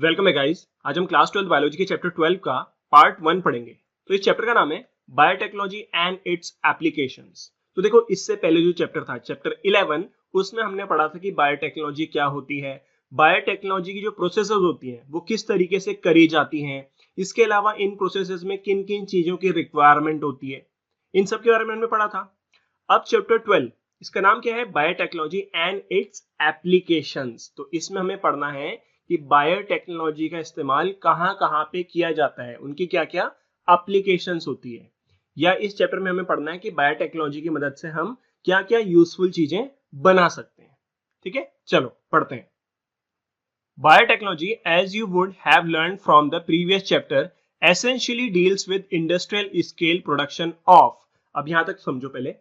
Welcome है guys. आज हम क्लास 12 बायोलॉजी के चैप्टर 12 का पार्ट 1 पढ़ेंगे। तो इस चैप्टर का नाम है बायोटेक्नोलॉजी एंड इट्स एप्लीकेशंस। तो देखो, इससे पहले जो चैप्टर था चैप्टर 11, उसमें हमने पढ़ा था कि बायोटेक्नोलॉजी क्या होती है, बायोटेक्नोलॉजी की जो प्रोसेसेस होती हैं वो किस तरीके से करी जाती हैं, इसके अलावा इन प्रोसेसेस में किन किन चीजों की रिक्वायरमेंट होती है, इन सब के बारे में हमने पढ़ा था। अब चैप्टर 12, इसका नाम क्या है? Biotechnology and it's applications. तो इसमें हमें पढ़ना है कि बायोटेक्नोलॉजी का इस्तेमाल कहां कहां पे किया जाता है, उनकी क्या क्या एप्लीकेशंस होती है, या इस चैप्टर में हमें पढ़ना है कि बायोटेक्नोलॉजी की मदद से हम क्या क्या यूजफुल चीजें बना सकते हैं। ठीक है, चलो पढ़ते हैं। Biotechnology, as you would have learned from the previous chapter, essentially deals with industrial scale production of। अब यहां तक समझो। पहले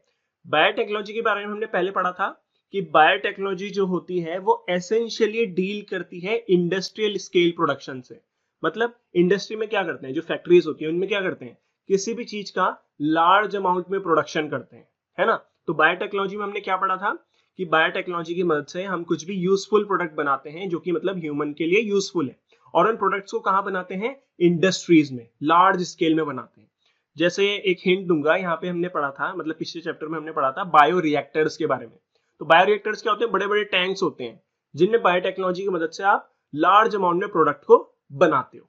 बायोटेक्नोलॉजी के बारे में हमने पहले पढ़ा था कि बायोटेक्नोलॉजी जो होती है वो एसेंशियली डील करती है इंडस्ट्रियल स्केल प्रोडक्शन से। मतलब इंडस्ट्री में क्या करते हैं, जो फैक्ट्रीज होती है उनमें क्या करते हैं, किसी भी चीज का लार्ज अमाउंट में प्रोडक्शन करते हैं, है ना। तो बायोटेक्नोलॉजी में हमने क्या पढ़ा था कि बायोटेक्नोलॉजी की मदद से हम कुछ भी यूजफुल प्रोडक्ट बनाते हैं जो कि मतलब ह्यूमन के लिए यूजफुल है, और उन प्रोडक्ट्स को कहां बनाते हैं? इंडस्ट्रीज में, लार्ज स्केल में बनाते हैं। जैसे एक हिंट दूंगा, यहाँ पे हमने पढ़ा था, मतलब पिछले चैप्टर में हमने पढ़ा था बायो रिएक्टर्स के बारे में। तो बायो रिएक्टर्स क्या होते हैं? बड़े बड़े टैंक्स होते हैं जिनमें बायोटेक्नोलॉजी की मदद से आप लार्ज अमाउंट में प्रोडक्ट को बनाते हो।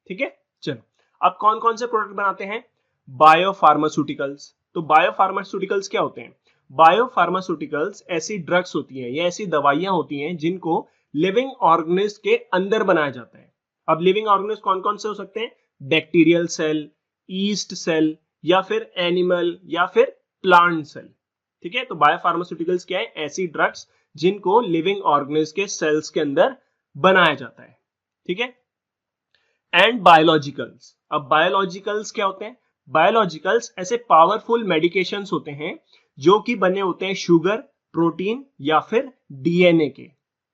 ठीक है, चलो अब कौन कौन से प्रोडक्ट बनाते हैं? Bio pharmaceuticals. तो बायो फार्मास्यूटिकल्स क्या होते हैं? बायो फार्मास्यूटिकल्स ऐसी ड्रग्स होती हैं या ऐसी दवाइयां होती हैं जिनको लिविंग ऑर्गेनिज्म के अंदर बनाया जाता है। अब लिविंग ऑर्गेनिज्म कौन कौन से हो सकते हैं? बैक्टीरियल सेल, ईस्ट सेल, या फिर एनिमल, या फिर प्लांट सेल। ठीक है, तो बायोफार्मास्यूटिकल्स क्या है? ऐसी ड्रग्स जिनको लिविंग ऑर्गेनिज्म के सेल्स के अंदर बनाया जाता है। ठीक है, एंड बायोलॉजिकल्स। अब बायोलॉजिकल्स क्या होते हैं? बायोलॉजिकल्स ऐसे पावरफुल मेडिकेशंस होते हैं जो कि बने होते हैं शुगर, प्रोटीन या फिर डीएनए के।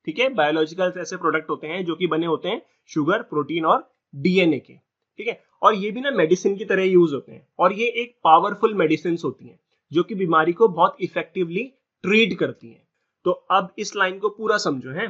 ठीक है, बायोलॉजिकल्स ऐसे प्रोडक्ट होते हैं जो कि बने होते हैं शुगर, प्रोटीन और डीएनए के। ठीक है, और ये भी ना मेडिसिन की तरह यूज होते हैं, और ये एक पावरफुल मेडिसिन होती हैं जो कि बीमारी को बहुत इफेक्टिवली ट्रीट करती हैं। तो अब इस लाइन को पूरा समझो है।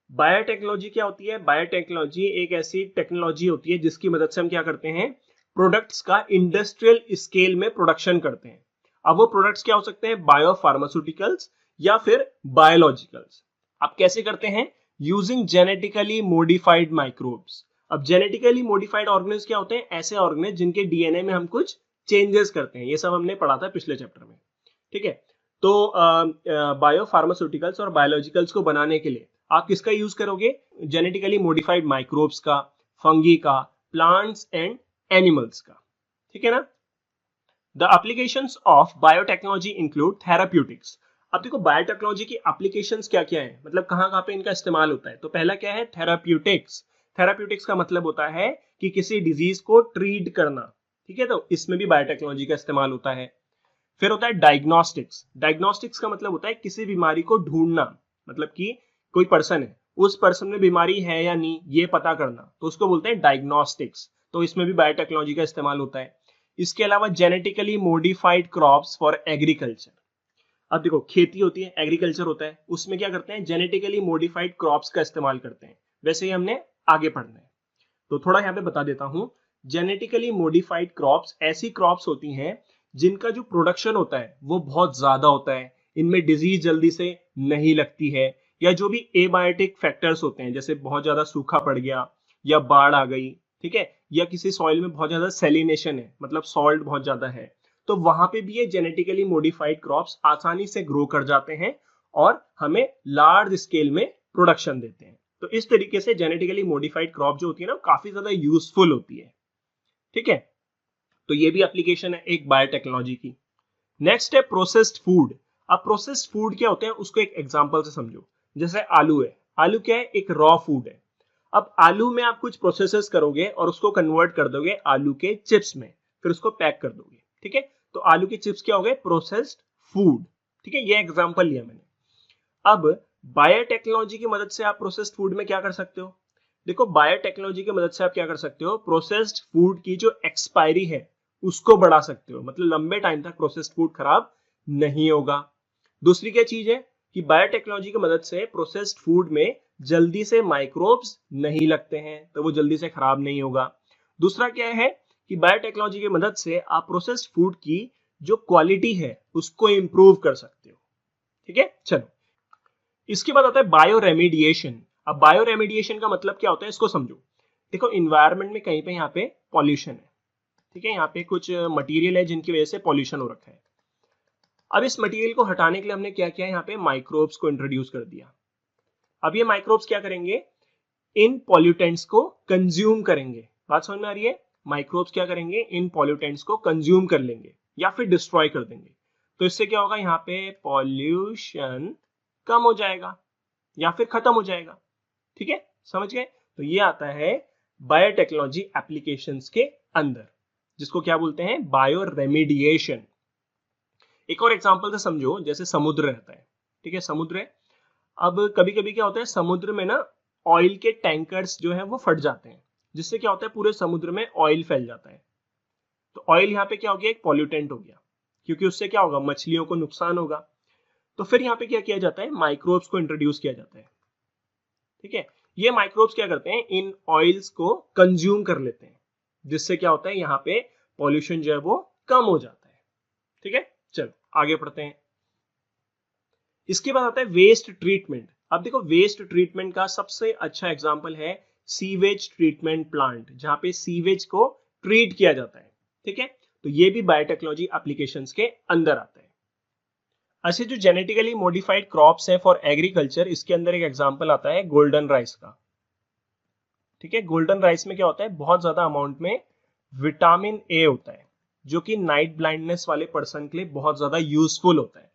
बायोटेक्नोलॉजी क्या होती है? बायोटेक्नोलॉजी एक ऐसी टेक्नोलॉजी होती है जिसकी मदद से हम क्या करते हैं? प्रोडक्ट्स का इंडस्ट्रियल स्केल में प्रोडक्शन करते हैं। अब वो प्रोडक्ट्स क्या हो सकते हैं? बायो फार्मास्यूटिकल्स या फिर बायोलॉजिकल्स। अब कैसे करते हैं? Using genetically modified microbes. अब जेनेटिकली मॉडिफाइड ऑर्गेनिज्म क्या होते हैं? ऐसे ऑर्गेनिज्म जिनके डीएनए में हम कुछ चेंजेस करते हैं। ये सब हमने पढ़ा था पिछले चैप्टर में। ठीक है, तो बायो फार्मास्यूटिकल्स और बायोलॉजिकल्स को बनाने के लिए आप किसका यूज करोगे? जेनेटिकली मॉडिफाइड माइक्रोब्स का, फंगी का, प्लांट्स एंड एनिमल्स का। ठीक है ना। The applications of biotechnology include therapeutics. अब देखो, बायोटेक्नोलॉजी की एप्लीकेशंस क्या क्या है, मतलब कहां कहां पे इनका इस्तेमाल होता है। तो पहला क्या है? थेराप्यूटिक्स। थेराप्यूटिक्स का मतलब होता है कि किसी डिजीज को ट्रीट करना। ठीक है, तो इसमें भी बायोटेक्नोलॉजी का इस्तेमाल होता है। फिर होता है डायग्नोस्टिक्स। डायग्नोस्टिक्स का मतलब होता है किसी बीमारी को ढूंढना, मतलब कि कोई पर्सन है, उस पर्सन में बीमारी है या नहीं ये पता करना, तो उसको बोलते हैं डायग्नोस्टिक्स। तो इसमें भी बायोटेक्नोलॉजी का इस्तेमाल होता है। इसके अलावा genetically modified crops for agriculture. अब देखो, खेती होती है, एग्रीकल्चर होता है, उसमें क्या करते हैं? जेनेटिकली मॉडिफाइड क्रॉप्स का इस्तेमाल करते हैं। वैसे ही हमने आगे पढ़ना है, तो थोड़ा यहाँ पे बता देता हूं। जेनेटिकली मॉडिफाइड क्रॉप्स ऐसी क्रॉप्स होती हैं जिनका जो प्रोडक्शन होता है वो बहुत ज्यादा होता है, इनमें डिजीज जल्दी से नहीं लगती है, या जो भी एबायोटिक फैक्टर्स होते हैं, जैसे बहुत ज्यादा सूखा पड़ गया या बाढ़ आ गई, ठीक है, या किसी सॉइल में बहुत ज्यादा सेलिनेशन है, मतलब सॉल्ट बहुत ज्यादा है, तो वहां पे भी ये जेनेटिकली मॉडिफाइड क्रॉप्स आसानी से ग्रो कर जाते हैं और हमें लार्ज स्केल में प्रोडक्शन देते हैं। तो इस तरीके से जेनेटिकली मॉडिफाइड क्रॉप जो होती है ना, काफी ज्यादा यूजफुल होती है। ठीक है, तो ये भी एप्लीकेशन है एक बायोटेक्नोलॉजी की। नेक्स्ट है प्रोसेस्ड फूड। अब प्रोसेस्ड फूड क्या होते हैं उसको एक एग्जांपल से समझो। जैसे आलू है, आलू क्या है? एक रॉ फूड है। अब आलू में आप कुछ प्रोसेसेस करोगे और उसको कन्वर्ट कर दोगे आलू के चिप्स में, फिर उसको पैक कर दोगे। ठीक है, तो आलू के चिप्स क्या हो गए? Processed food. ठीक है, ये एग्जांपल लिया मैंने। अब बायोटेक्नोलॉजी की मदद से आप प्रोसेस्ड फूड में क्या कर सकते हो? देखो, बायोटेक्नोलॉजी की मदद से आप क्या कर सकते हो? प्रोसेस्ड फूड की जो एक्सपायरी है उसको बढ़ा सकते हो, मतलब लंबे टाइम तक प्रोसेस्ड फूड खराब नहीं होगा। दूसरी क्या चीज है कि बायोटेक्नोलॉजी की मदद से प्रोसेस्ड फूड में जल्दी से माइक्रोब्स नहीं लगते हैं, तो वो जल्दी से खराब नहीं होगा। दूसरा क्या है कि बायोटेक्नोलॉजी की मदद से आप प्रोसेस्ड फूड की जो क्वालिटी है उसको इंप्रूव कर सकते हो। ठीक है, चलो इसके बाद आता है बायो रेमिडिएशन। अब बायो रेमिडिएशन का मतलब क्या होता है इसको समझो। देखो इन्वायरमेंट में कहीं पे यहाँ पे पॉल्यूशन है, ठीक है, यहाँ पे कुछ मटेरियल है जिनकी वजह से पॉल्यूशन हो रखा है। अब इस मटेरियल को हटाने के लिए हमने क्या किया, यहाँ पे माइक्रोब्स को इंट्रोड्यूस कर दिया। अब ये माइक्रोब्स क्या करेंगे, इन पॉल्यूटेंट्स को कंज्यूम करेंगे। बात समझ में आ रही है? माइक्रोब्स क्या करेंगे, इन पॉल्यूटेंट्स को कंज्यूम कर लेंगे या फिर डिस्ट्रॉय कर देंगे। तो इससे क्या होगा, यहाँ पे पॉल्यूशन कम हो जाएगा या फिर खत्म हो जाएगा। ठीक है, समझ गए? तो ये आता है बायोटेक्नोलॉजी एप्लीकेशंस के अंदर, जिसको क्या बोलते हैं, बायो रेमिडिएशन। एक और एग्जांपल से समझो, जैसे समुद्र रहता है, ठीक है, समुद्र है। अब कभी कभी क्या होता है, समुद्र में ना ऑयल के टैंकर्स जो है वो फट जाते हैं, जिससे क्या होता है पूरे समुद्र में ऑयल फैल जाता है। तो ऑयल यहाँ पे क्या हो गया, एक पॉल्यूटेंट हो गया, क्योंकि उससे क्या होगा, मछलियों को नुकसान होगा। तो फिर यहाँ पे क्या किया जाता है, माइक्रोब्स को इंट्रोड्यूस किया जाता है। ठीक है, ये माइक्रोब्स क्या करते हैं, इन ऑयल्स को कंज्यूम कर लेते हैं, जिससे क्या होता है, यहाँ पे पॉल्यूशन जो है वो कम हो जाता है। ठीक है, चलो आगे पढ़ते हैं। इसके बाद आता है वेस्ट ट्रीटमेंट। अब देखो वेस्ट ट्रीटमेंट का सबसे अच्छा एग्जांपल है सीवेज ट्रीटमेंट प्लांट, जहां पे सीवेज को ट्रीट किया जाता है। ठीक है, तो ये भी बायोटेक्नोलॉजी एप्लीकेशंस के अंदर आता है। अच्छा, जो जेनेटिकली मॉडिफाइड क्रॉप्स हैं फॉर एग्रीकल्चर, इसके अंदर एक एग्जांपल आता है गोल्डन राइस का। ठीक है, गोल्डन राइस में क्या होता है, बहुत ज्यादा अमाउंट में विटामिन ए होता है, जो कि नाइट ब्लाइंडनेस वाले पर्सन के लिए बहुत ज्यादा यूजफुल होता है।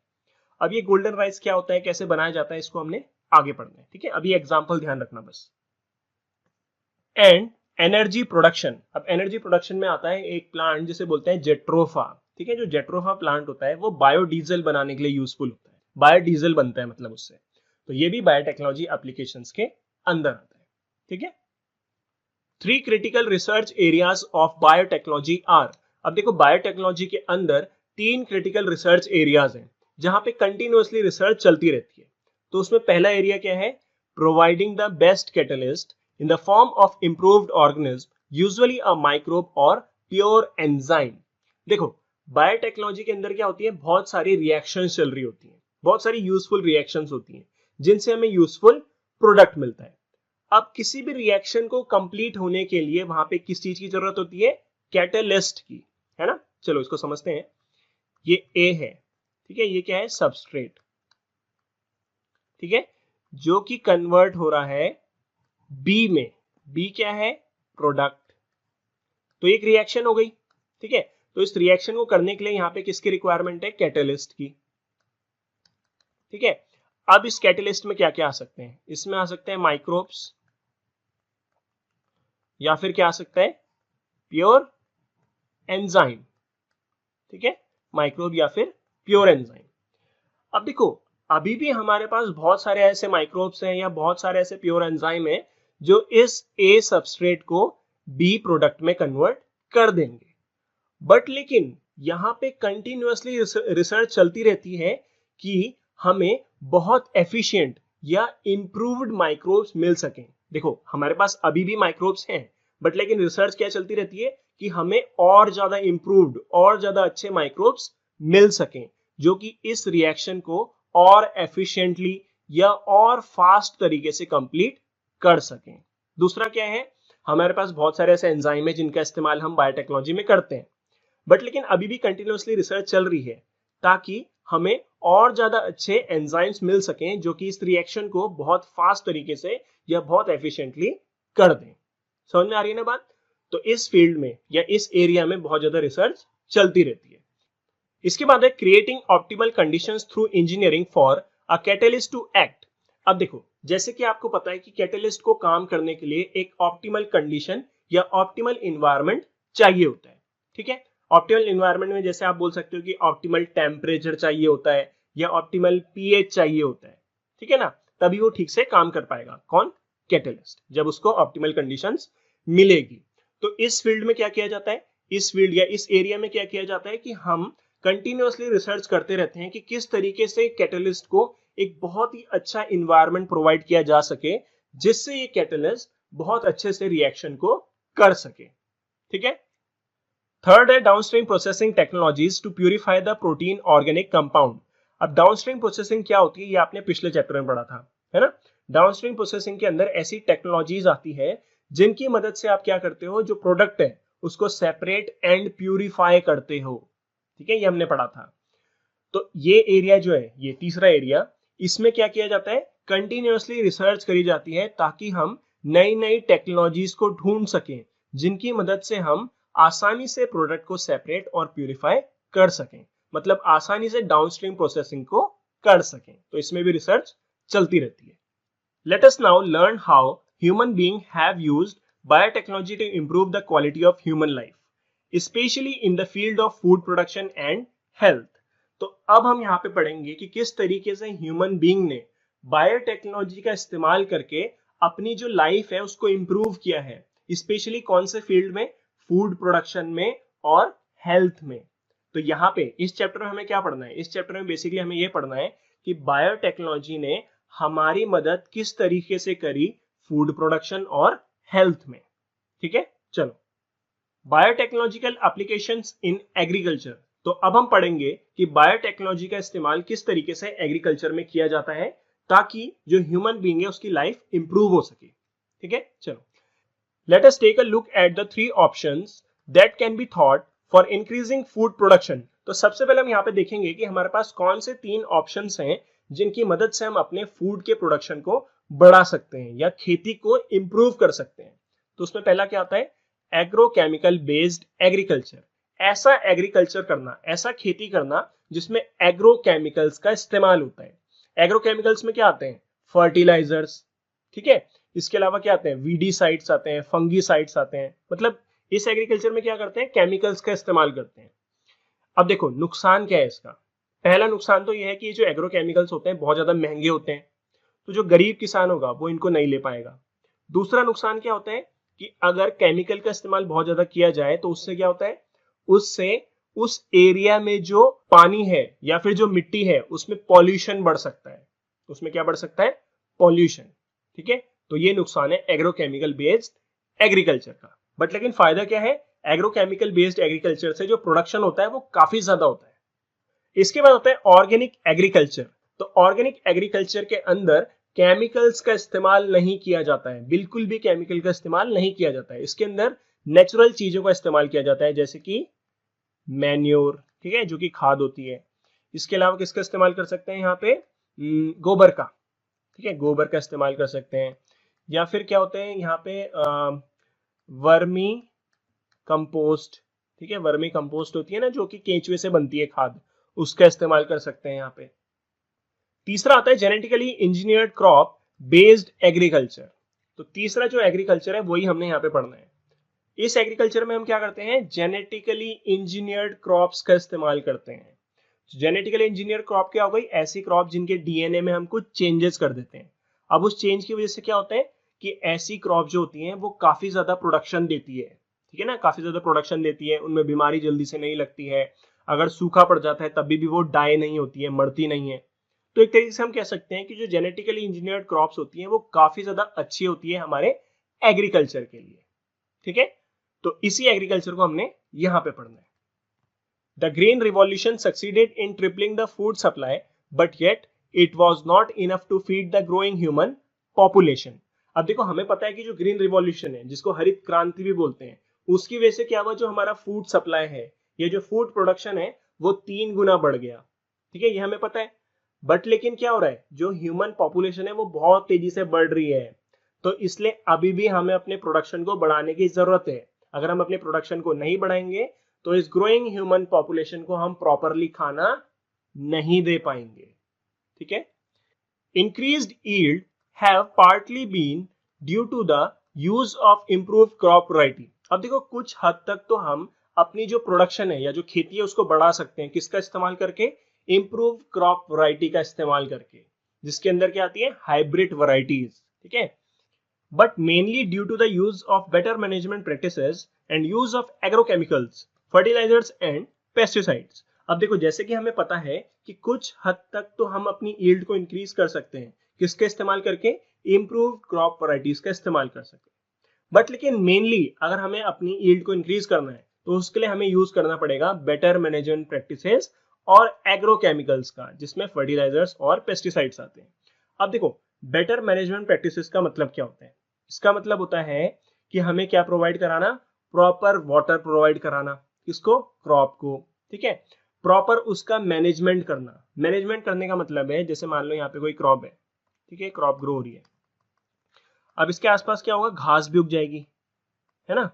अब ये गोल्डन राइस क्या होता है, कैसे बनाया जाता है, इसको हमने आगे पढ़ना है। ठीक है, अभी एग्जांपल ध्यान रखना बस। And energy production. अब एनर्जी प्रोडक्शन में आता है एक प्लांट जिसे बोलते हैं जेट्रोफा। ठीक है, जो जेट्रोफा प्लांट होता है वो बायोडीजल बनाने के लिए यूजफुल होता है, बायोडीजल बनता है मतलब उससे। तो ये भी बायोटेक्नोलॉजी एप्लीकेशंस के अंदर आता है। ठीक है, 3 critical research areas of biotechnology are. अब देखो बायोटेक्नोलॉजी के अंदर 3 क्रिटिकल रिसर्च एरियाज हैं जहां पे कंटिन्यूअसली रिसर्च चलती रहती है। तो उसमें पहला एरिया क्या है, providing the best catalyst in the form of improved organism, usually a microbe और प्योर एंजाइम। देखो बायोटेक्नोलॉजी के अंदर क्या होती है, बहुत सारी रिएक्शंस चल रही होती हैं, बहुत सारी यूजफुल रिएक्शंस होती हैं जिनसे हमें यूजफुल प्रोडक्ट मिलता है। अब किसी भी रिएक्शन को कंप्लीट होने के लिए वहां पे किस चीज की जरूरत होती है, कैटलिस्ट की, है ना। चलो इसको समझते हैं। ये ए है, ठीक है, ये क्या है, सबस्ट्रेट, ठीक है, जो कि कन्वर्ट हो रहा है बी में। बी क्या है, प्रोडक्ट। तो एक रिएक्शन हो गई। ठीक है, तो इस रिएक्शन को करने के लिए यहां पे किसकी रिक्वायरमेंट है, कैटलिस्ट की। ठीक है, अब इस कैटलिस्ट में क्या क्या आ सकते हैं, इसमें आ सकते हैं माइक्रोब्स, या फिर क्या आ सकता है, प्योर एंजाइम। ठीक है, माइक्रोब या फिर प्योर एंजाइम। अब देखो अभी भी हमारे पास बहुत सारे ऐसे माइक्रोब्स हैं या बहुत सारे ऐसे प्योर एंजाइम हैं जो इस ए सबस्ट्रेट को बी प्रोडक्ट में कन्वर्ट कर देंगे। बट लेकिन यहां पे कंटिन्यूअसली रिसर्च चलती रहती है कि हमें बहुत एफिशिएंट या इंप्रूव्ड माइक्रोब्स मिल सकें। देखो हमारे पास अभी भी माइक्रोब्स हैं, बट लेकिन रिसर्च क्या चलती रहती है कि हमें और ज्यादा इंप्रूव्ड और ज्यादा अच्छे माइक्रोब्स मिल सकें, जो कि इस रिएक्शन को और एफिशिएंटली या और फास्ट तरीके से कंप्लीट कर सकें। दूसरा क्या है, हमारे पास बहुत सारे ऐसे एंजाइम है जिनका इस्तेमाल हम बायोटेक्नोलॉजी में करते हैं, बट लेकिन अभी भी कंटिन्यूअसली रिसर्च चल रही है ताकि हमें और ज्यादा अच्छे एंजाइम्स मिल सकें जो कि इस रिएक्शन को बहुत फास्ट तरीके से या बहुत एफिशिएंटली कर दें। समझ में आ रही है ना बात? तो इस फील्ड में या इस एरिया में बहुत ज्यादा रिसर्च चलती रहती है। इसके बाद है creating optimal conditions through engineering for a catalyst to act. अब देखो जैसे कि आपको पता है कि कैटलिस्ट को काम करने के लिए एक ऑप्टिमल कंडीशन या ऑप्टिमल इन्वायरमेंट चाहिए होता है। ठीक है, ऑप्टिमल इन्वायरमेंट में जैसे आप बोल सकते हो कि ऑप्टिमल टेम्परेचर चाहिए होता है या ऑप्टिमल पीएच चाहिए होता है। ठीक है ना, तभी वो ठीक से काम कर पाएगा। कौन, कैटलिस्ट, जब उसको ऑप्टिमल कंडीशंस मिलेगी। तो इस फील्ड में क्या किया जाता है, इस फील्ड या इस एरिया में क्या किया जाता है कि हम कंटिन्यूअसली रिसर्च करते रहते हैं कि किस तरीके से कैटलिस्ट को एक बहुत ही अच्छा इन्वायरमेंट प्रोवाइड किया जा सके जिससे ये कैटलिस्ट बहुत अच्छे से रिएक्शन को कर सके। ठीक है। थर्ड है downstream processing technologies to purify the protein organic compound. अब डाउनस्ट्रीम प्रोसेसिंग क्या होती है, ये आपने पिछले चैप्टर में पढ़ा था, है ना। डाउनस्ट्रीम प्रोसेसिंग के अंदर ऐसी टेक्नोलॉजीज आती है जिनकी मदद से आप क्या करते हो, जो प्रोडक्ट है उसको सेपरेट एंड प्यूरिफाई करते हो। ठीक है, ये हमने पढ़ा था। तो ये एरिया जो है, ये तीसरा एरिया, इसमें क्या किया जाता है, कंटिन्यूअसली रिसर्च करी जाती है ताकि हम नई नई टेक्नोलॉजीज को ढूंढ सकें जिनकी मदद से हम आसानी से प्रोडक्ट को सेपरेट और प्यूरिफाई कर सकें, मतलब आसानी से डाउनस्ट्रीम प्रोसेसिंग को कर सकें। तो इसमें भी रिसर्च चलती रहती है। Let us now learn how human being have used biotechnology to improve the quality of human life, specially in the field of food production and health. तो अब हम यहाँ पे पढ़ेंगे कि किस तरीके से ह्यूमन बीइंग ने बायोटेक्नोलॉजी का इस्तेमाल करके अपनी जो लाइफ है उसको इंप्रूव किया है, स्पेशली कौन से फील्ड में, फूड प्रोडक्शन में और हेल्थ में। तो यहाँ पे इस चैप्टर में हमें क्या पढ़ना है, इस चैप्टर में बेसिकली हमें ये पढ़ना है कि बायोटेक्नोलॉजी ने हमारी मदद किस तरीके से करी फूड प्रोडक्शन और हेल्थ में। ठीक है, चलो बायोटेक्नोलॉजिकल एप्लीकेशंस इन एग्रीकल्चर। तो अब हम पढ़ेंगे कि बायोटेक्नोलॉजी का इस्तेमाल किस तरीके से एग्रीकल्चर में किया जाता है ताकि जो ह्यूमन बीइंग है उसकी लाइफ इंप्रूव हो सके। ठीक है, चलो let us take a look at the three options that can be thought for increasing food production। तो सबसे पहले हम यहाँ पे देखेंगे कि हमारे पास कौन से तीन ऑप्शंस हैं जिनकी मदद से हम अपने फूड के प्रोडक्शन को बढ़ा सकते हैं या खेती को इंप्रूव कर सकते हैं। तो उसमें पहला क्या आता है, एग्रोकेमिकल बेस्ड एग्रीकल्चर। ऐसा एग्रीकल्चर करना, ऐसा खेती करना जिसमें एग्रोकेमिकल्स का इस्तेमाल होता है। एग्रोकेमिकल्स में क्या आते हैं, फर्टिलाइजर्स, ठीक है, इसके अलावा क्या आते हैं, वीडीसाइड्स आते हैं, फंगीसाइड्स आते हैं। मतलब इस एग्रीकल्चर में क्या करते हैं, केमिकल्स का इस्तेमाल करते हैं। अब देखो नुकसान क्या है इसका। पहला नुकसान तो यह है कि जो एग्रोकेमिकल्स होते हैं बहुत ज्यादा महंगे होते हैं, तो जो गरीब किसान होगा वो इनको नहीं ले पाएगा। दूसरा नुकसान क्या होता है कि अगर केमिकल का इस्तेमाल बहुत ज्यादा किया जाए तो उससे क्या होता है, उससे उस एरिया में जो पानी है या फिर जो मिट्टी है उसमें पॉल्यूशन बढ़ सकता है। उसमें क्या बढ़ सकता है, पॉल्यूशन। ठीक है, तो ये नुकसान है एग्रोकेमिकल बेस्ड एग्रीकल्चर का। बट लेकिन फायदा क्या है, एग्रोकेमिकल बेस्ड एग्रीकल्चर से जो प्रोडक्शन होता है वो काफी ज्यादा होता है। इसके बाद होता है ऑर्गेनिक एग्रीकल्चर। तो ऑर्गेनिक एग्रीकल्चर के अंदर केमिकल्स का इस्तेमाल नहीं किया जाता है, बिल्कुल भी केमिकल का इस्तेमाल नहीं किया जाता है। इसके अंदर नेचुरल चीजों का इस्तेमाल किया जाता है, जैसे कि मैन्योर, ठीक है, जो कि खाद होती है। इसके अलावा किसका इस्तेमाल कर सकते हैं यहाँ पे, गोबर का, ठीक है, गोबर का इस्तेमाल कर सकते हैं। या फिर क्या होते हैं यहाँ पे वर्मी कंपोस्ट, ठीक है, वर्मी कंपोस्ट होती है ना जो कि केंचुए से बनती है खाद, उसका इस्तेमाल कर सकते हैं यहाँ पे। तीसरा आता है genetically engineered crop based agriculture. तो तीसरा जो एग्रीकल्चर है वही हमने यहाँ पे पढ़ना है। इस एग्रीकल्चर में हम क्या करते हैं, जेनेटिकली इंजीनियर्ड क्रॉप्स का इस्तेमाल करते हैं। जेनेटिकली इंजीनियर क्रॉप क्या हो गई, ऐसी क्रॉप जिनके डीएनए में हम कुछ चेंजेस कर देते हैं। अब उस चेंज की वजह से क्या होता है कि ऐसी क्रॉप जो होती हैं वो काफी ज्यादा प्रोडक्शन देती है, ठीक है ना, काफी ज्यादा प्रोडक्शन देती है, उनमें बीमारी जल्दी से नहीं लगती है, अगर सूखा पड़ जाता है तभी भी वो डाई नहीं होती है, मरती नहीं है। तो एक तरीके से हम कह सकते हैं कि जो जेनेटिकली इंजीनियर्ड क्रॉप्स होती हैं वो काफी ज्यादा अच्छी होती है हमारे एग्रीकल्चर के लिए। ठीक है, तो इसी एग्रीकल्चर को हमने यहां पे पढ़ना है। The green revolution succeeded in tripling the food supply, but yet it was not enough to feed the growing human population। अब देखो हमें पता है कि जो ग्रीन रिवॉल्यूशन है, जिसको हरित क्रांति भी बोलते हैं, उसकी वजह से क्या हुआ, जो हमारा फूड सप्लाई है, ये जो फूड प्रोडक्शन है वो 3 गुना बढ़ गया। ठीक है, ये हमें पता है। बट लेकिन क्या हो रहा है, जो ह्यूमन पॉपुलेशन है वो बहुत तेजी से बढ़ रही है, तो इसलिए अभी भी हमें अपने प्रोडक्शन को बढ़ाने की जरूरत है। अगर हम अपने प्रोडक्शन को नहीं बढ़ाएंगे तो इस ग्रोइंग ह्यूमन पॉपुलेशन को हम प्रॉपरली खाना नहीं दे पाएंगे। ठीक है, increased yield have partly been due to the use of improved crop variety. अब देखो कुछ हद तक तो हम अपनी जो प्रोडक्शन है या जो खेती है उसको बढ़ा सकते हैं, किसका इस्तेमाल करके, इंप्रूव क्रॉप वैरायटी का इस्तेमाल करके, जिसके अंदर क्या आती है, हाइब्रिड वैरायटीज। ठीक है, but mainly due to the use of better management practices and use of agrochemicals, fertilizers and pesticides. अब देखो जैसे कि हमें पता है कि कुछ हद तक तो हम अपनी यील्ड को इंक्रीज कर सकते हैं, किसके इस्तेमाल करके, इम्प्रूव्ड क्रॉप वैरायटीज का इस्तेमाल कर सके। बट लेकिन मेनली अगर हमें अपनी यील्ड को इंक्रीज करना है तो उसके लिए हमें यूज करना पड़ेगा बेटर मैनेजमेंट प्रैक्टिसेस और एग्रोकेमिकल्स का, जिसमें फर्टिलाइजर्स और पेस्टिसाइड्स आते हैं। अब देखो, बेटर मैनेजमेंट प्रैक्टिसेस का मतलब क्या होता है? इसका मतलब होता है कि हमें क्या प्रोवाइड कराना? प्रॉपर वाटर प्रोवाइड कराना। किसको? क्रॉप को। ठीक है, प्रॉपर उसका मैनेजमेंट करना। मैनेजमेंट करने का मतलब है, जैसे मान लो यहाँ पे कोई क्रॉप है, ठीक है, क्रॉप ग्रो हो रही है, अब इसके आसपास क्या होगा? घास भी उग जाएगी, है ना?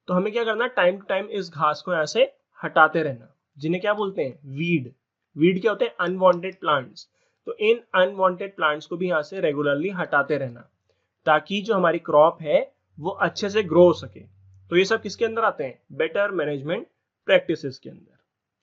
तो हमें क्या करना? टाइम टू टाइम इस घास को यहाँ से हटाते रहना, जिन्हें क्या बोलते हैं? वीड। वीड क्या होते हैं? Unwanted plants. तो इन अनवांटेड प्लांट्स को भी यहाँ से रेगुलरली हटाते रहना, ताकि जो हमारी क्रॉप है वो अच्छे से ग्रो हो सके। तो ये सब किसके अंदर आते हैं? बेटर मैनेजमेंट प्रैक्टिसेस के अंदर।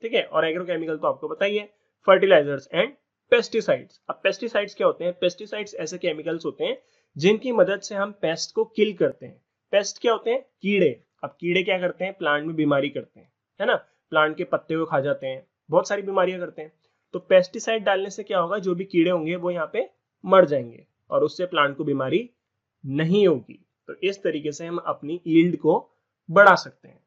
ठीक है, और एग्रोकेमिकल तो आपको पता ही है, फर्टिलाइजर्स एंड पेस्टिसाइड्स। अब पेस्टिसाइड्स क्या होते हैं? पेस्टिसाइड्स ऐसे केमिकल्स होते हैं जिनकी मदद से हम पेस्ट को किल करते हैं। पेस्ट क्या होते हैं? कीड़े। अब कीड़े क्या करते हैं? प्लांट में बीमारी करते हैं, है ना? प्लांट के पत्ते को खा जाते हैं, बहुत सारी बीमारियां करते हैं। तो पेस्टिसाइड डालने से क्या होगा? जो भी कीड़े होंगे वो यहाँ पे मर जाएंगे और उससे प्लांट को बीमारी नहीं होगी। तो इस तरीके से हम अपनी यील्ड को बढ़ा सकते हैं।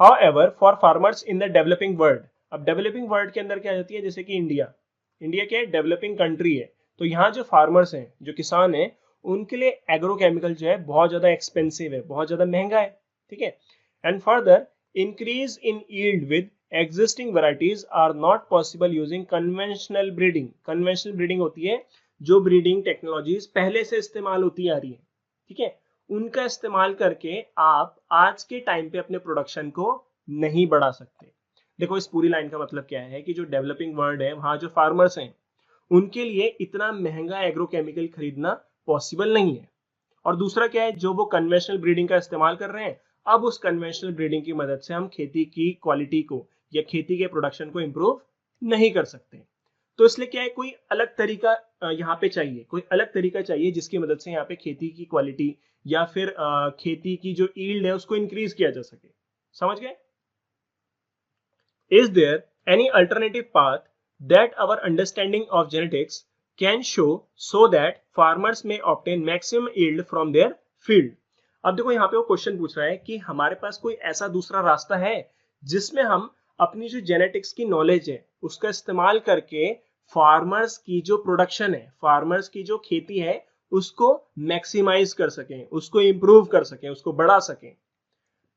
However, for farmers in the developing world, अब डेवलपिंग वर्ल्ड के अंदर क्या आ जाती है? जैसे कि इंडिया। इंडिया क्या है? डेवलपिंग कंट्री है। तो यहाँ जो फार्मर्स हैं, जो किसान हैं, उनके लिए एग्रोकेमिकल जो है बहुत ज्यादा एक्सपेंसिव है, बहुत ज्यादा महंगा है। ठीक है, and further increase in yield with existing varieties are not possible using conventional breeding. Conventional breeding होती है जो ब्रीडिंग टेक्नोलॉजीज पहले से इस्तेमाल होती आ रही है, ठीक है, उनका इस्तेमाल करके आप आज के टाइम पे अपने प्रोडक्शन को नहीं बढ़ा सकते। देखो, इस पूरी लाइन का मतलब क्या है कि जो डेवलपिंग वर्ल्ड है, वहां जो फार्मर्स हैं, उनके लिए इतना महंगा एग्रोकेमिकल खरीदना पॉसिबल नहीं है। और दूसरा क्या है? जो वो कन्वेंशनल ब्रीडिंग का इस्तेमाल कर रहे हैं, अब उस कन्वेंशनल ब्रीडिंग की मदद से हम खेती की क्वालिटी को या खेती के प्रोडक्शन को इंप्रूव नहीं कर सकते। तो इसलिए क्या है? कोई अलग तरीका यहाँ पे चाहिए, कोई अलग तरीका चाहिए जिसकी मदद से यहाँ पे खेती की क्वालिटी या फिर खेती की जो यील्ड है उसको इंक्रीज किया जा सके। समझ गए? Is there any alternative path that our understanding of genetics can show so that farmers may obtain maximum yield from their field? अब देखो, यहाँ पे वो क्वेश्चन पूछ रहा है कि हमारे पास कोई ऐसा दूसरा रास्ता है जिसमें हम अपनी जो जेनेटिक्स की नॉलेज है उसका इस्तेमाल करके फार्मर्स की जो प्रोडक्शन है, फार्मर्स की जो खेती है, उसको मैक्सिमाइज कर सकें, उसको इंप्रूव कर सकें, उसको बढ़ा सकें।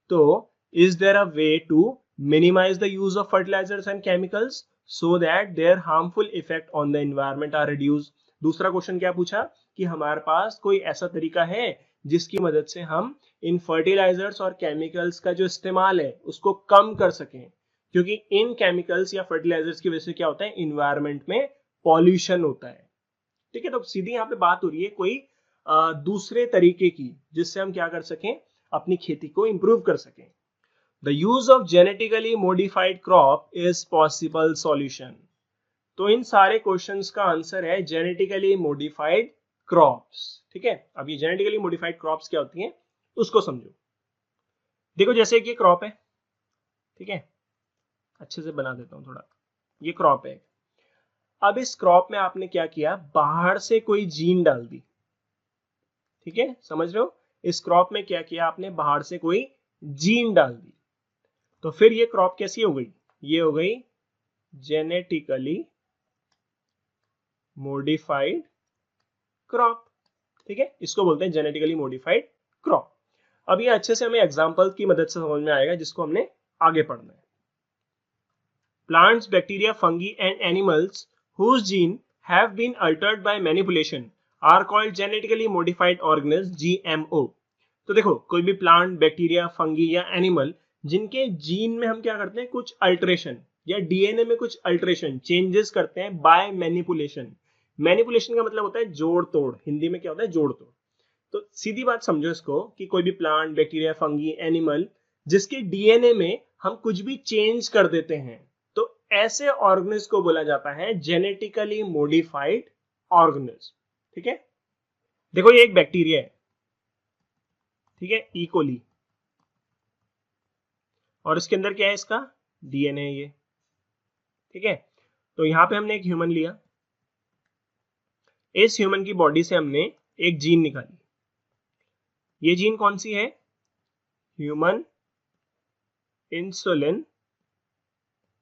तो is there a way to minimize the use of fertilizers and chemicals so that their harmful effect on the environment are reduce? दूसरा क्वेश्चन क्या पूछा कि हमारे पास कोई ऐसा तरीका है जिसकी मदद से हम इन फर्टिलाइजर्स और केमिकल्स का जो इस्तेमाल है उसको कम कर सकें, क्योंकि इन केमिकल्स या फर्टिलाइजर्स की वजह से क्या होता है? इन्वायरमेंट में पॉल्यूशन होता है। ठीक है, तो सीधी यहाँ पे बात हो रही है कोई दूसरे तरीके की, जिससे हम क्या कर सकें? अपनी खेती को इंप्रूव कर सकें। The use of genetically modified crop is possible solution. तो इन सारे क्वेश्चंस का आंसर है जेनेटिकली मॉडिफाइड क्रॉप्स। ठीक है, अब ये जेनेटिकली मॉडिफाइड क्रॉप्स क्या होती हैं उसको समझो। देखो, जैसे कि ये क्रॉप है, ठीक है, अच्छे से बना देता हूं थोड़ा। ये क्रॉप है। अब इस क्रॉप में आपने क्या किया? बाहर से कोई जीन डाल दी। ठीक है, समझ रहे हो? इस क्रॉप में क्या किया आपने? बाहर से कोई जीन डाल दी। तो फिर ये क्रॉप कैसी हो गई? ये हो गई जेनेटिकली मॉडिफाइड क्रॉप। ठीक है, इसको बोलते हैं जेनेटिकली मॉडिफाइड क्रॉप। अब ये अच्छे से हमें एग्जांपल की मदद से समझ में आएगा, जिसको हमने आगे पढ़ना है। Plants, bacteria, fungi and animals whose gene have been altered by manipulation are called genetically modified organisms, GMO। तो देखो, कोई भी प्लांट, बैक्टीरिया, फंगी या एनिमल जिनके जीन में हम क्या करते हैं? कुछ अल्टरेशन या डीएनए में कुछ अल्टरेशन, चेंजेस करते हैं बाय मैनिपुलेशन। मैनिपुलेशन का मतलब होता है जोड़ तोड़, हिंदी में क्या होता है? जोड़ तोड़। तो सीधी बात समझो इसको कि कोई भी प्लांट, बैक्टीरिया, फंगी, एनिमल जिसके डीएनए में हम कुछ भी चेंज कर देते हैं, तो ऐसे ऑर्गेनिज्म को बोला जाता है जेनेटिकली मॉडिफाइड ऑर्गेनिज्म। ठीक है, देखो ये एक बैक्टीरिया है, ठीक है, ई कोली, और इसके अंदर क्या है? इसका डीएनए है ये। ठीक है, तो यहां पे हमने एक ह्यूमन लिया, इस ह्यूमन की बॉडी से हमने एक जीन निकाली। ये जीन कौन सी है? ह्यूमन इंसुलिन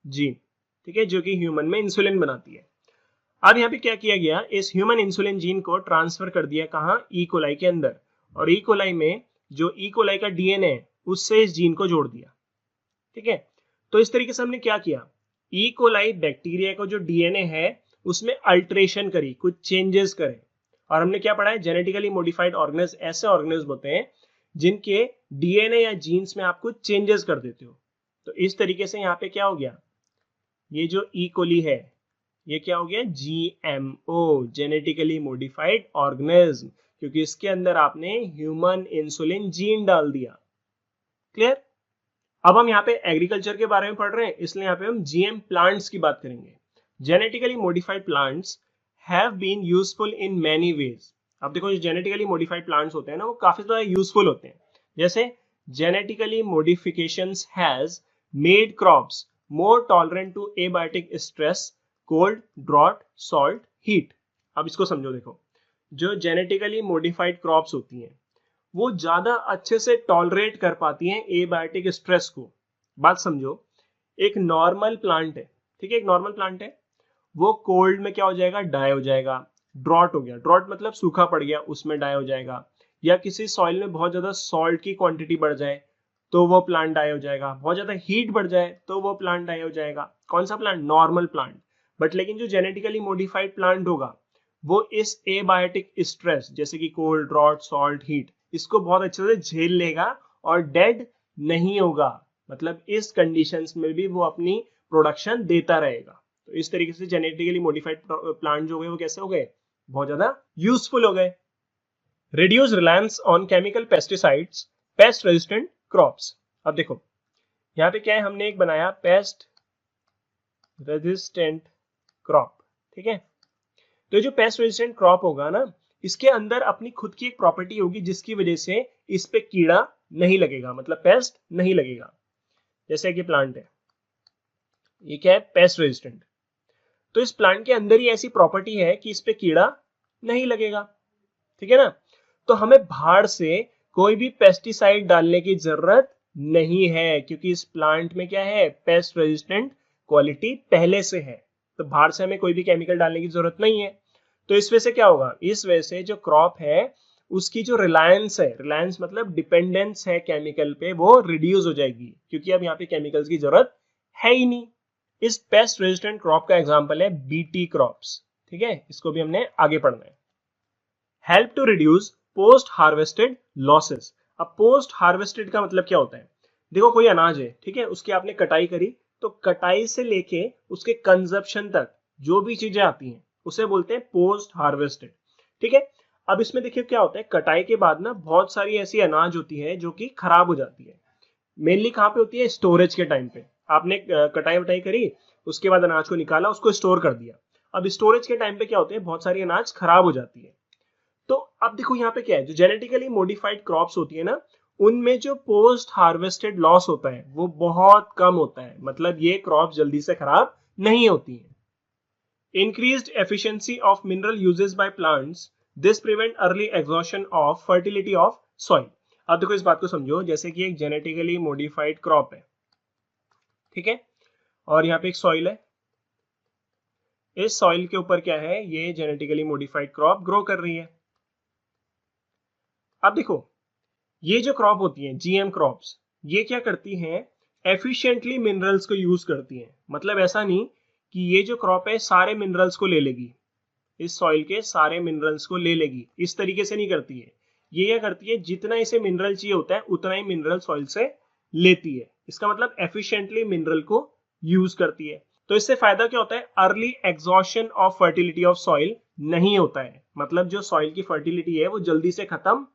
जीन, ठीक है, जो कि ह्यूमन में इंसुलिन बनाती है। अब यहाँ पे क्या किया गया, इस ह्यूमन इंसुलिन जीन को ट्रांसफर कर दिया कहाँ? ई कोलाई के अंदर, और ई कोलाई में जो ई कोलाई का डीएनए है उससे इस जीन को जोड़ दिया, ठीक है। तो इस तरीके से हमने क्या किया, ई कोलाई बैक्टीरिया का जो डीएनए है उसमें अल्टरेशन करी, कुछ चेंजेस करे, और हमने क्या पढ़ा है, जेनेटिकली मॉडिफाइड ऑर्गेनिज्म ऐसे ऑर्गेनिज्म होते हैं जिनके डीएनए या जीन्स में आप कुछ चेंजेस कर देते हो। तो इस तरीके से यहाँ पे क्या हो गया, ये जो ई कोली है ये क्या हो गया, जीएमओ, जेनेटिकली मॉडिफाइड ऑर्गेनिज्म, क्योंकि इसके अंदर आपने ह्यूमन इंसुलिन जीन डाल दिया। क्लियर? अब हम यहाँ पे एग्रीकल्चर के बारे में पढ़ रहे हैं, इसलिए यहाँ पे हम जीएम प्लांट्स की बात करेंगे। Genetically modified plants have been useful in many ways. अब देखो जो जेनेटिकली मॉडिफाइड प्लांट्स होते हैं ना वो काफी ज्यादा यूजफुल होते हैं। जैसे genetically modifications has made crops more tolerant to abiotic stress, cold, drought, salt, heat. अब इसको समझो, देखो जो जेनेटिकली मॉडिफाइड क्रॉप्स होती हैं वो ज्यादा अच्छे से टॉलरेट कर पाती हैं एबायोटिक स्ट्रेस को। बात समझो, एक नॉर्मल प्लांट है, ठीक है, एक नॉर्मल प्लांट है, वो कोल्ड में क्या हो जाएगा, डाई हो जाएगा। ड्रॉट हो गया, ड्रॉट मतलब सूखा पड़ गया, उसमें डाई हो जाएगा। या किसी सॉइल में बहुत ज्यादा सॉल्ट की क्वांटिटी बढ़ जाए तो वो प्लांट डाई हो जाएगा। बहुत ज्यादा हीट बढ़ जाए तो वो प्लांट डाई हो जाएगा। कौन सा प्लांट? Normal plant. बट लेकिन जो जेनेटिकली मॉडिफाइड प्लांट होगा वो इस एबायोटिक स्ट्रेस जैसे कि कोल्ड, ड्रॉट, सॉल्ट, हीट, इसको बहुत अच्छे से झेल लेगा और डेड नहीं होगा। मतलब इस कंडीशंस में भी वो अपनी प्रोडक्शन देता रहेगा। तो इस तरीके से जेनेटिकली मॉडिफाइड प्लांट जो गए वो कैसे हो गए, बहुत ज्यादा यूजफुल हो गए। Reduce reliance on chemical pesticides, pest resistant crops. अब देखो यहाँ पे क्या है, हमने एक बनाया पेस्ट रेजिस्टेंट क्रॉप, ठीक है। तो जो पेस्ट रेजिस्टेंट क्रॉप होगा ना, इसके अंदर अपनी खुद की एक प्रॉपर्टी होगी जिसकी वजह से इस पे कीड़ा नहीं लगेगा, मतलब पेस्ट नहीं लगेगा। जैसे कि प्लांट है, ये क्या है, पेस्ट रेजिस्टेंट। तो इस प्लांट के अंदर ही ऐसी प्रॉपर्टी है कि इस पे कीड़ा नहीं लगेगा, ठीक है ना। तो हमें बाहर से कोई भी पेस्टिसाइड डालने की जरूरत नहीं है, क्योंकि इस प्लांट में क्या है, पेस्ट रेजिस्टेंट क्वालिटी पहले से है। तो बाहर से हमें कोई भी केमिकल डालने की जरूरत नहीं है। तो इस वजह से क्या होगा, इस वजह से जो क्रॉप है उसकी जो रिलायंस है, रिलायंस मतलब डिपेंडेंस है केमिकल पे, वो रिड्यूस हो जाएगी, क्योंकि अब यहाँ पे केमिकल्स की जरूरत है ही नहीं। इस पेस्ट रेजिस्टेंट क्रॉप का एग्जांपल है बीटी क्रॉप्स, ठीक है, इसको भी हमने आगे पढ़ना है। Help to reduce post harvested losses. अब पोस्ट हार्वेस्टेड का मतलब क्या होता है, देखो कोई अनाज है, ठीक है, उसकी आपने कटाई करी, तो कटाई से लेके उसके कंजप्शन तक जो भी चीजें आती हैं उसे बोलते हैं पोस्ट हार्वेस्टेड, ठीक है। अब इसमें देखिए क्या होता है, कटाई के बाद ना बहुत सारी ऐसी अनाज होती है जो कि खराब हो जाती है। मेनली कहाँ पे होती है, स्टोरेज के टाइम पे। आपने कटाई वटाई करी, उसके बाद अनाज को निकाला, उसको स्टोर कर दिया। अब स्टोरेज के टाइम पे क्या होते हैं, बहुत सारी अनाज खराब हो जाती है। तो अब देखो यहाँ पे क्या है, जो जेनेटिकली मॉडिफाइड क्रॉप्स होती है ना, उनमें जो पोस्ट हार्वेस्टेड लॉस होता है वो बहुत कम होता है, मतलब ये क्रॉप जल्दी से खराब नहीं होती है। Increased efficiency of mineral uses by plants, this prevent early exhaustion of fertility of soil. अब देखो इस बात को समझो, जैसे कि एक जेनेटिकली मॉडिफाइड क्रॉप है, ठीक है, और यहाँ पे एक सॉइल है। इस सॉइल के ऊपर क्या है, ये जेनेटिकली मॉडिफाइड क्रॉप ग्रो कर रही है। अब देखो ये जो क्रॉप होती है जीएम क्रॉप्स, ये क्या करती हैं, एफिशिएंटली मिनरल्स को यूज करती हैं। मतलब ऐसा नहीं कि ये जो क्रॉप है सारे मिनरल्स को ले लेगी, इस सॉइल के सारे मिनरल्स को ले लेगी, इस तरीके से नहीं करती है। ये क्या करती है, जितना इसे मिनरल चाहिए होता है उतना ही मिनरल सॉइल से लेती है। इसका मतलब एफिशिएंटली मिनरल को यूज करती है। तो इससे फायदा क्या होता है, early exhaustion of fertility of soil नहीं होता है। मतलब जो सॉइल की फर्टिलिटी है वो जल्दी से खत्म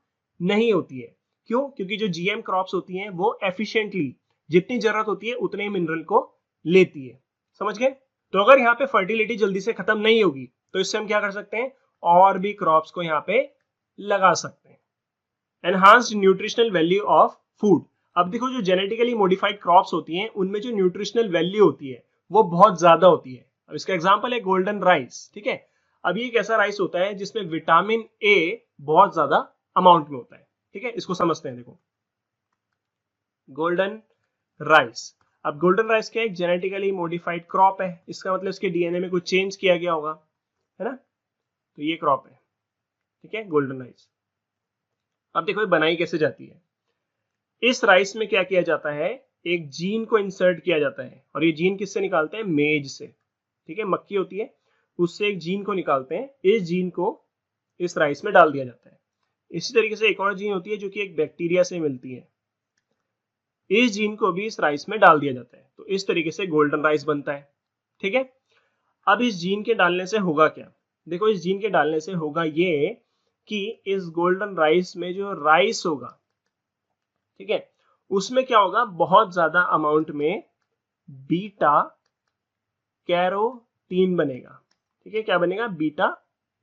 नहीं होती है। क्यों? क्योंकि जो जीएम क्रॉप्स होती हैं वो एफिशिएंटली जितनी जरूरत होती है उतने ही मिनरल को लेती है। समझ गए? तो अगर यहाँ पे फर्टिलिटी जल्दी से खत्म नहीं होगी तो इससे हम क्या कर सकते हैं, और भी क्रॉप्स को यहाँ पे लगा सकते हैं। Enhanced nutritional value of food. अब देखो जो जेनेटिकली मॉडिफाइड क्रॉप्स होती हैं उनमें जो न्यूट्रिशनल वैल्यू होती है वो बहुत ज्यादा होती है। अब इसका एग्जांपल है गोल्डन राइस, ठीक है। अब ये एक ऐसा राइस होता है जिसमें विटामिन ए बहुत ज्यादा अमाउंट में होता है। ठीक है, इसको समझते हैं। देखो गोल्डन राइस, अब गोल्डन राइस क्या है, एक जेनेटिकली मॉडिफाइड क्रॉप है। इसका मतलब इसके डीएनए में कुछ चेंज किया गया होगा, है ना। तो ये क्रॉप है, ठीक है, गोल्डन राइस। अब देखो ये बनाई कैसे जाती है। इस राइस में क्या किया जाता है, एक जीन को इंसर्ट किया जाता है, और ये जीन किससे निकालते हैं, मेज से। ठीक है, मक्की होती है, उससे एक जीन को निकालते हैं, इस जीन को इस राइस में डाल दिया जाता है। इसी तरीके से एक और जीन होती है जो कि एक बैक्टीरिया से मिलती है, इस जीन को भी इस राइस में डाल दिया जाता है। तो इस तरीके से गोल्डन राइस बनता है। ठीक है, अब इस जीन के डालने से होगा क्या, देखो इस जीन के डालने से होगा ये कि इस गोल्डन राइस में जो राइस होगा, ठीक है, उसमें क्या होगा, बहुत ज्यादा अमाउंट में बीटा कैरोटीन बनेगा। ठीक है, क्या बनेगा, बीटा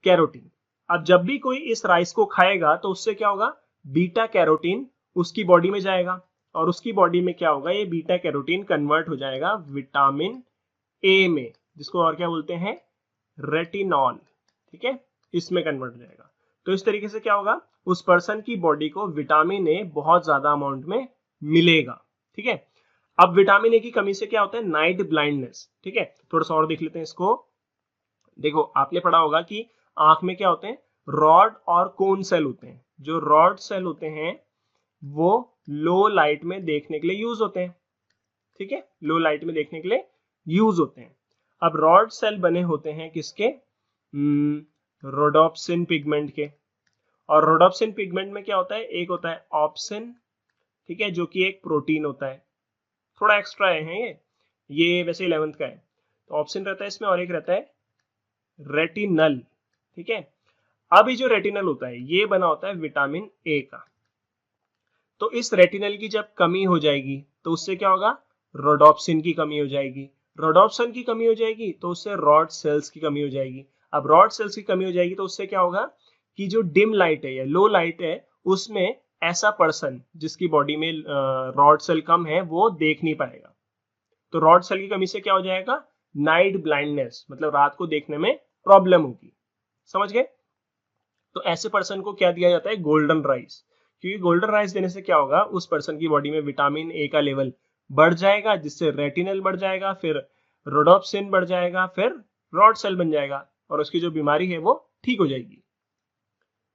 कैरोटीन। अब जब भी कोई इस राइस को खाएगा तो उससे क्या होगा, बीटा कैरोटीन उसकी बॉडी में जाएगा, और उसकी बॉडी में क्या होगा, ये बीटा कैरोटीन कन्वर्ट हो जाएगा विटामिन ए में, जिसको और क्या बोलते हैं, रेटिनॉल। ठीक है, इसमें कन्वर्ट हो जाएगा। तो इस तरीके से क्या होगा, उस पर्सन की बॉडी को विटामिन ए बहुत ज्यादा अमाउंट में मिलेगा। ठीक है, अब विटामिन ए की कमी से क्या होता है, नाइट ब्लाइंडनेस। ठीक है, थोड़ा सा और देख लेते हैं इसको। देखो आपने पढ़ा होगा कि आंख में क्या होते हैं, रॉड और कोन सेल होते हैं। जो रॉड सेल होते हैं वो लो लाइट में देखने के लिए यूज होते हैं। ठीक है, लो लाइट में देखने के लिए यूज होते हैं। अब रॉड सेल बने होते हैं किसके, रोडोप्सिन पिगमेंट के। और रोडोप्सिन पिगमेंट में क्या होता है, एक होता है ऑप्सिन, ठीक है, जो कि एक प्रोटीन होता है, थोड़ा एक्स्ट्रा है ये वैसे 11th का है। तो ऑप्सिन रहता है इसमें, और एक रहता है रेटिनल। ठीक है, अब ये जो रेटिनल होता है ये बना होता है विटामिन ए का। तो इस रेटिनल की जब कमी हो जाएगी तो उससे क्या होगा, रोडोप्सिन की कमी हो जाएगी। रोडोप्सिन की कमी हो जाएगी तो उससे रॉड सेल्स की कमी हो जाएगी। अब रॉड सेल्स की कमी हो जाएगी तो उससे क्या होगा कि जो डिम लाइट है या लो लाइट है उसमें ऐसा पर्सन जिसकी बॉडी में रॉड सेल कम है वो देख नहीं पाएगा। तो रॉड सेल की कमी से क्या हो जाएगा, नाइट ब्लाइंडनेस, मतलब रात को देखने में प्रॉब्लम होगी। समझ गए। तो ऐसे पर्सन को क्या दिया जाता है, गोल्डन राइस। क्योंकि गोल्डन राइस देने से क्या होगा, उस पर्सन की बॉडी में विटामिन ए का लेवल बढ़ जाएगा, जिससे रेटिनल बढ़ जाएगा, फिर रोडोप्सिन बढ़ जाएगा, फिर रॉड सेल बन जाएगा, और उसकी जो बीमारी है वो ठीक हो जाएगी।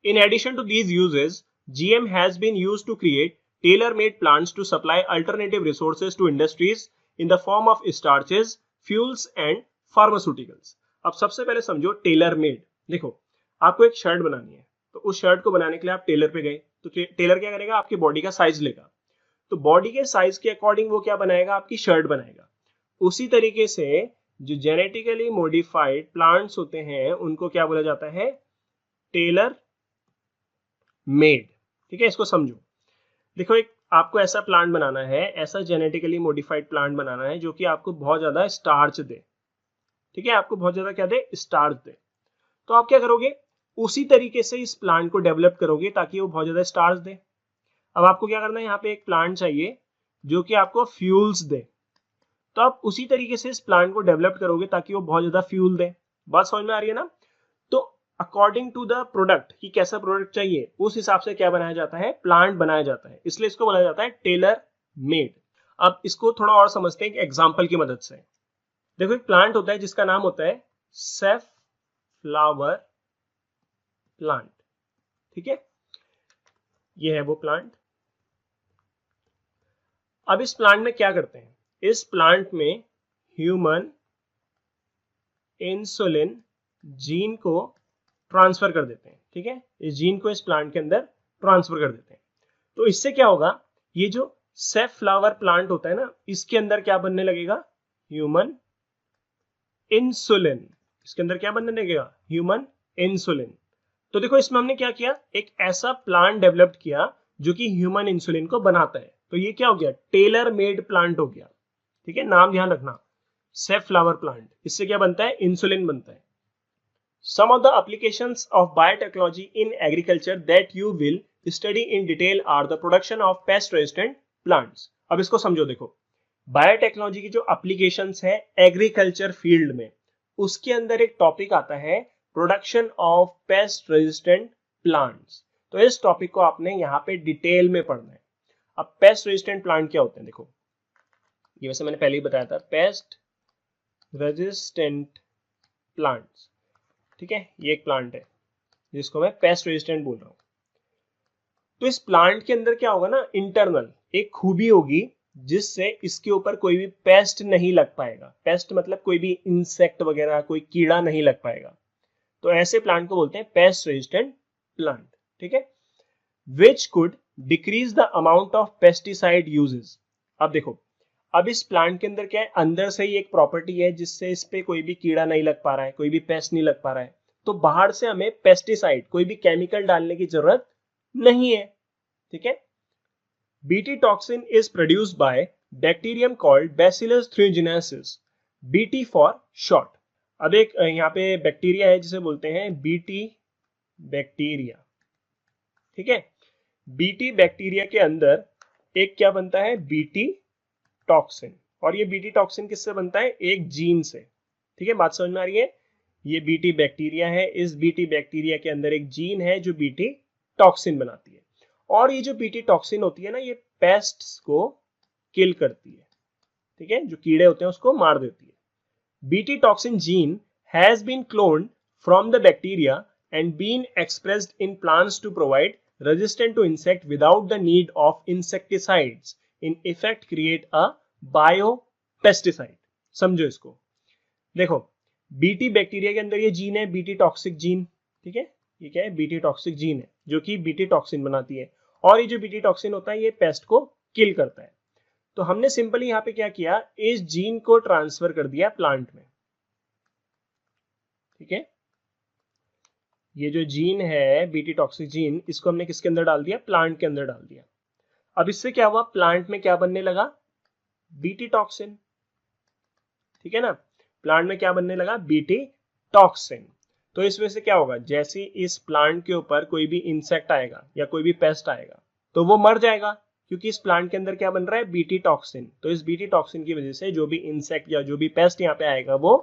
In addition to these uses, GM has been used to create tailor-made plants to supply alternative resources to industries in the form of starches, fuels and pharmaceuticals. अब सबसे पहले समझो टेलर मेड। देखो आपको एक शर्ट बनानी है, तो उस शर्ट को बनाने के लिए आप टेलर पे गए, तो टेलर क्या करेगा, आपकी बॉडी का साइज लेगा, तो बॉडी के साइज के अकॉर्डिंग वो क्या बनाएगा, आपकी शर्ट बनाएगा। उसी तरीके से जो जेनेटिकली मॉडिफाइड प्लांट्स होते हैं उनको क्या बोला जाता है, टेलर मेड। ठीक है, इसको समझो। देखो एक आपको ऐसा प्लांट बनाना है, ऐसा जेनेटिकली मॉडिफाइड प्लांट बनाना है जो कि आपको बहुत ज्यादा स्टार्च दे। ठीक है, आपको बहुत ज्यादा क्या दे, स्टार्च दे। तो आप क्या करोगे, उसी तरीके से इस प्लांट को डेवलप करोगे ताकि वो बहुत ज्यादा स्टार्च दे। अब आपको क्या करना है, यहाँ पे एक प्लांट चाहिए जो कि आपको फ्यूल्स दे, तो आप उसी तरीके से इस प्लांट को डेवलप करोगे ताकि वो बहुत ज्यादा फ्यूल दे। बात समझ में आ रही है ना। तो अकॉर्डिंग टू द प्रोडक्ट कि कैसा प्रोडक्ट चाहिए उस हिसाब से क्या बनाया जाता है, प्लांट बनाया जाता है, इसलिए इसको बोला जाता है टेलर मेड। अब इसको थोड़ा और समझते हैं एक एग्जांपल की मदद से। देखो एक प्लांट होता है जिसका नाम होता है सैफफ्लावर प्लांट। ठीक है, ये है वो प्लांट। अब इस प्लांट में क्या करते हैं, इस प्लांट में ह्यूमन इंसुलिन जीन को ट्रांसफर कर देते हैं। ठीक है, इस जीन को इस प्लांट के अंदर ट्रांसफर कर देते हैं। तो इससे क्या होगा, ये जो सैफफ्लावर प्लांट होता है ना, इसके अंदर क्या बनने लगेगा, ह्यूमन इंसुलिन। इसके अंदर क्या बनने लगेगा, ह्यूमन इंसुलिन। तो देखो इसमें हमने क्या किया, एक ऐसा प्लांट डेवलप किया जो कि ह्यूमन इंसुलिन को बनाता है। तो ये क्या हो गया, टेलर मेड प्लांट हो गया। ठीक है, नाम ध्यान रखना, सैफफ्लावर प्लांट। इससे क्या बनता है, इंसुलिन बनता है। Some of the applications of biotechnology in agriculture that you will study in detail are the production of pest-resistant plants. अब इसको समझो। देखो बायोटेक्नोलॉजी की जो एप्लीकेशंस है एग्रीकल्चर फील्ड में, उसके अंदर एक टॉपिक आता है production of pest resistant plants. तो इस टॉपिक को आपने यहाँ पे डिटेल में पढ़ना है। अब पेस्ट रेजिस्टेंट प्लांट क्या होते हैं, देखो ये वैसे मैंने पहले ही बताया था, पेस्ट रेजिस्टेंट प्लांट्स, ठीक है, ये एक प्लांट है जिसको मैं पेस्ट रेजिस्टेंट बोल रहा हूं। तो इस प्लांट के अंदर क्या होगा ना, इंटरनल एक खूबी होगी जिससे इसके ऊपर कोई भी पेस्ट नहीं लग पाएगा। पेस्ट मतलब कोई भी इंसेक्ट वगैरह, कोई कीड़ा नहीं लग पाएगा। तो ऐसे प्लांट को बोलते हैं पेस्ट रेजिस्टेंट प्लांट, ठीक है। Which could decrease the amount of pesticide uses. अब देखो, अब इस प्लांट के अंदर क्या है, अंदर से ही एक प्रॉपर्टी है जिससे इस पे कोई भी कीड़ा नहीं लग पा रहा है, कोई भी पेस्ट नहीं लग पा रहा है। तो बाहर से हमें पेस्टिसाइड, कोई भी केमिकल डालने की जरूरत नहीं है, ठीक है। BT toxin is produced by bacterium called bacillus thuringiensis, BT for short. अब एक यहाँ पे बैक्टीरिया है जिसे बोलते हैं बीटी बैक्टीरिया, ठीक है। बीटी बैक्टीरिया के अंदर एक क्या बनता है, बीटी टॉक्सिन। और ये बीटी टॉक्सिन किससे बनता है, एक जीन से, ठीक है। बात समझ में आ रही है। ये बीटी बैक्टीरिया है, इस बीटी बैक्टीरिया के अंदर एक जीन है जो बीटी टॉक्सिन बनाती है। और ये जो बीटी टॉक्सिन होती है ना, ये पेस्ट्स को किल करती है, ठीक है, जो कीड़े होते हैं उसको मार देती है। BT toxin gene has been cloned from the bacteria and been expressed in plants to provide resistant to insect without the need of insecticides, in effect create a biopesticide. समझो इसको, देखो बीटी बैक्टीरिया के अंदर ये gene है, BT toxic gene, ठीक है। ये क्या है, बीटी टॉक्सिक जीन है जो कि बीटी टॉक्सिन बनाती है। और ये जो बीटी टॉक्सिन होता है ये पेस्ट को किल करता है। तो हमने सिंपली यहाँ पे क्या किया, इस जीन को ट्रांसफर कर दिया प्लांट में, ठीक है। ये जो जीन है बीटी टॉक्सिक जीन, इसको हमने किसके अंदर डाल दिया, प्लांट के अंदर डाल दिया। अब इससे क्या हुआ, प्लांट में क्या बनने लगा, बीटी टॉक्सिन, ठीक है ना। प्लांट में क्या बनने लगा, बीटी टॉक्सिन। तो इस वजह से क्या होगा, जैसे इस प्लांट के ऊपर कोई भी इंसेक्ट आएगा या कोई भी पेस्ट आएगा तो वो मर जाएगा, क्योंकि इस प्लांट के अंदर क्या बन रहा है, बीटी टॉक्सिन। तो इस बीटी टॉक्सिन की वजह से जो भी इंसेक्ट या जो भी पेस्ट यहाँ पे आएगा वो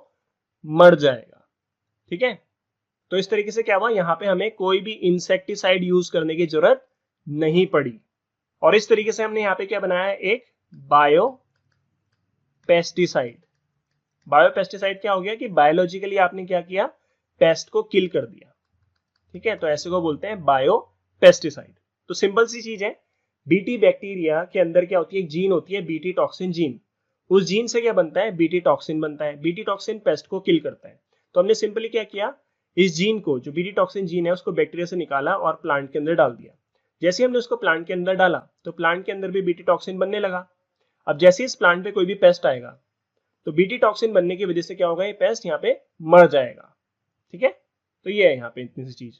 मर जाएगा, ठीक है। तो इस तरीके से क्या हुआ, यहाँ पे हमें कोई भी इंसेक्टिसाइड यूज करने की जरूरत नहीं पड़ी। और इस तरीके से हमने यहाँ पे क्या बनाया, एक बायो पेस्टिसाइड। बायोपेस्टिसाइड क्या हो गया कि बायोलॉजिकली आपने क्या किया, पेस्ट को किल कर दिया, ठीक है। तो ऐसे को बोलते हैं बायोपेस्टिसाइड। तो सिंपल सी चीज है, बीटी बैक्टीरिया के अंदर क्या होती है, एक जीन होती है बीटी टॉक्सिन जीन। उस जीन से क्या बनता है, बीटी टॉक्सिन बनता है। बीटी टॉक्सिन पेस्ट को किल करता है। तो हमने सिंपली क्या किया, इस जीन को, जो बीटी टॉक्सिन जीन है, उसको बैक्टीरिया से निकाला और प्लांट के अंदर डाल दिया। जैसे हमने उसको प्लांट के अंदर डाला तो प्लांट के अंदर भी बीटी टॉक्सिन बनने लगा। अब जैसे इस प्लांट पे कोई भी पेस्ट आएगा तो बीटी टॉक्सिन बनने की वजह से क्या होगा, ये पेस्ट यहाँ पे मर जाएगा, ठीक है। तो ये है यहाँ पे इतनी सी चीज।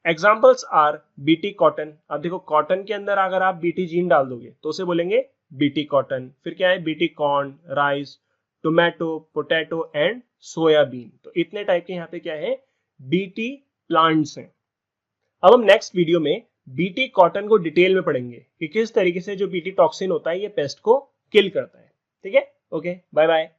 Examples are BT cotton. अब देखो कॉटन के अंदर अगर आप बीटी जीन डाल दोगे तो उसे बोलेंगे बीटी कॉटन। फिर क्या है, BT corn, rice, tomato, potato and soybean. तो इतने टाइप के यहाँ पे क्या है, बीटी प्लांट्स हैं। अब हम नेक्स्ट वीडियो में बीटी कॉटन को डिटेल में पढ़ेंगे कि किस तरीके से जो बीटी टॉक्सिन होता है ये पेस्ट को किल करता है, ठीक है। Okay, bye bye.